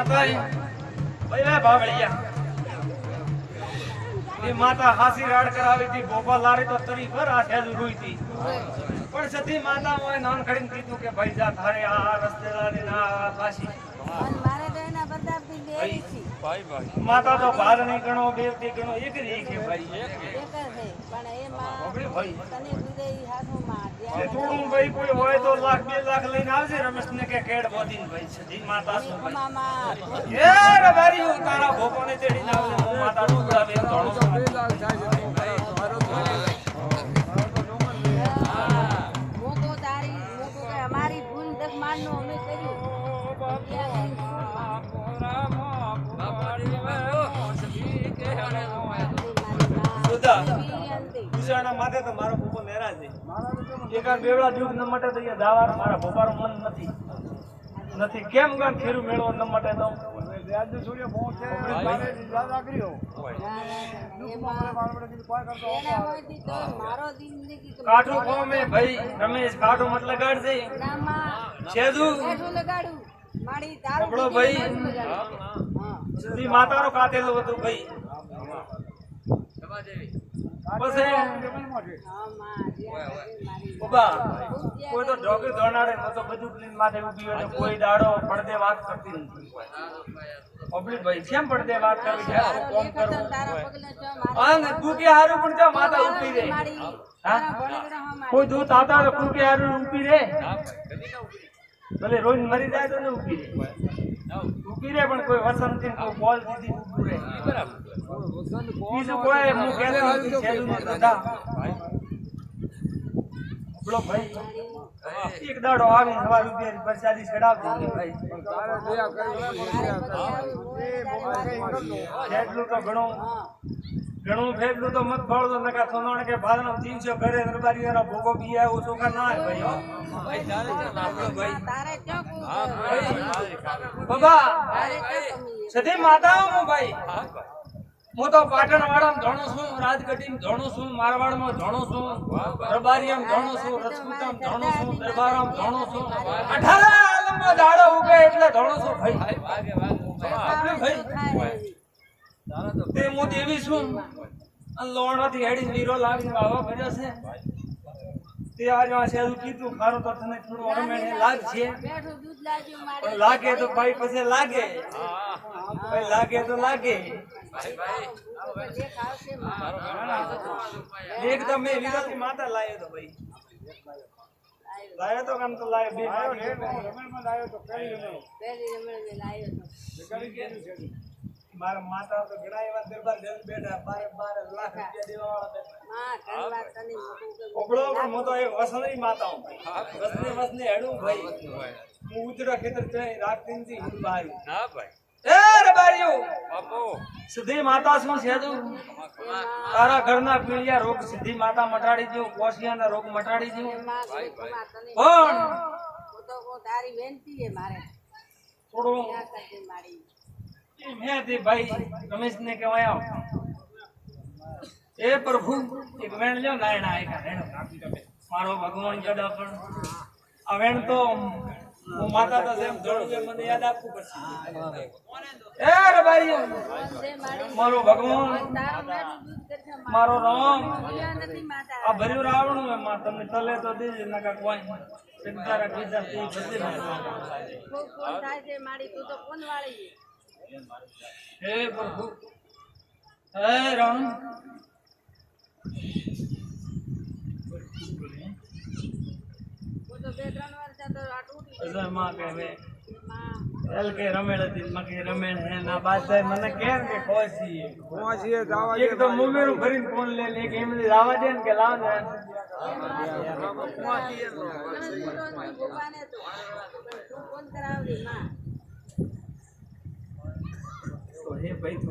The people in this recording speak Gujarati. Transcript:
માતા ભાઈ ભાવળિયા એ માતા હાસી રાડ કરાવી હતી ગોપાલ લારી તો તરી પર આ સેજ રૂઈ હતી પણ સતી માતા મોય નાન ખડીને કીધું કે ભાઈ જા થારે આ રસ્તે લારી ના કાશી મારે તો એના પ્રતાપથી દેવી છે માતા તો ભાર નહીં ગણો બેવતી ગણો એક જ એક છે ભાઈ એક જ છે પણ એમાં ભાઈ તને હૃદય હાથોમાં એ થોડું ભાઈ કોઈ હોય તો લાખ 2 લાખ લઈને આવશે રમેશ ને કે કેડ બોધીને ભાઈ સતી માતા શું ભાઈ મામા એ રબારી તારા ભોપોને તેડીને આવલે હું માતા ટુકડા બે ધોણો મોકો તારી મોકો કે અમારી ભૂલ દખમાનનો અમે કર્યું ગુજાના માથે તો મારો ભોપો નેરા છે એકા બેવડા દુખ ન મટે તો એ દાવાર મારા ભોપારો મન નથી કેમ ગામ ખેરું મેળવો ન મટે તો કાઠું કોમે ભાઈ રમેશ કાઠું મત લગાડશે છેદુ મારી આપણો ભાઈ સુધી માતાનો કાતેલો હતો ભાઈ કોઈ તો ઢોકે ધોનાડે તો બધું માથે ઉભી હોય કોઈ દાડો પડદે વાત કરતી નથી પબ્લિક ભાઈ કેમ પડદે વાત કરવી છે કોમ કરવું અને કુકે હારું પણ જો માતા ઉભી રહે કોઈ દૂત આતા તો કુકે હારું ઉભી રહે ભલે રોજ મરી જાય તો ને ઉભી રહે પણ કોઈ વસંતી કોઈ બોલ દીધી ઉભું રહે બરાબર બીજું કોઈ હું કહેતો નથી છેલ્લું બધા બોલો ભાઈ એક દાડો આવી સવાર રૂપિયા પ્રસાદી ચડાવતી ભાઈ જેટલું તો ઘણું ફેરલું તો મત ફળતો નકા સોનાણે કે ભાદનો દિવસો ઘરે દરબારી એનો ભોગો બી આવો ચોખા ના આવે ભાઈ બાબા સધી માતાઓ ભાઈ હું તો પાટણ વાળામાં ધણો છું રાજગઢીમાં ધણો છું મારવાડમાં ધણો છું દરબારીયામાં ધણો છું રાજપૂતામાં ધણો છું દરબારામાં ધણો છું 18 આલમમાં દાડો ઉગે એટલે ધણો છું ભાઈ તે હું દેવી છું લોણાથી હેડી વીરો લાવીને વાવો કર્યો છે તે આજે સેલું કીધું ખારું તો તને થોડું અરમેણે લાગશે પણ લાગે તો ભાઈ પછી લાગે ભાઈ લાગે તો લાગે એકદમ મેં વિરોધી માતા લાયો તો ભાઈ લાયો તો કામ તો લાયો બે રમેણમાં લાયો તો કઈ મારા માતા તો ઘણા એવા દરબાર બેઠા 12 લાખ રૂપિયા દેવાવાળા ઓગળો હું તો એક વસની માતા હું વસને હેડું ભાઈ હું ઉતરા ખેતર જઈ રાખતી નથી હું બહાર હા ભાઈ એ રબારીઓ બાપો સીધી માતા શું છે તું તારા ઘરના પીળિયા રોગ સીધી માતા મટાડી દઉં કોશિયાના રોગ મટાડી દઉં પણ તો તારી વિનંતી છે મારે થોડું મેં તે ભાઈ રમેશ ને કહેવાય એ પ્રભુ એક વેણ લ્યો નાયણા એક વેણ મારો ભગવાન જડા પણ આ વેણ તો હું માતા તો જેમ જોડું મને યાદ આપવું પડશે એ રે ભાઈ મારો ભગવાન મારો રામ આ ભર્યું રાવણું એમાં તમને તલે તો દેજે નકા કોઈ તારા કીધા તે બધે કોણ થાય છે મારી તું તો કોણ વાળી હે પ્રભુ હે રામ તો 2-3 વાર જતો આટું અરે માં કે વે એલ કે રમેણ હતી મકે રમેણ હે ના બાદ થાય મને કેમ કે ખોસી જાવા એક તો મુમેરું ભરીને ફોન લે લે કે એમને જાવા દે ને કે લાવ ને ફોન કરાવડી માં તો હે ભાઈ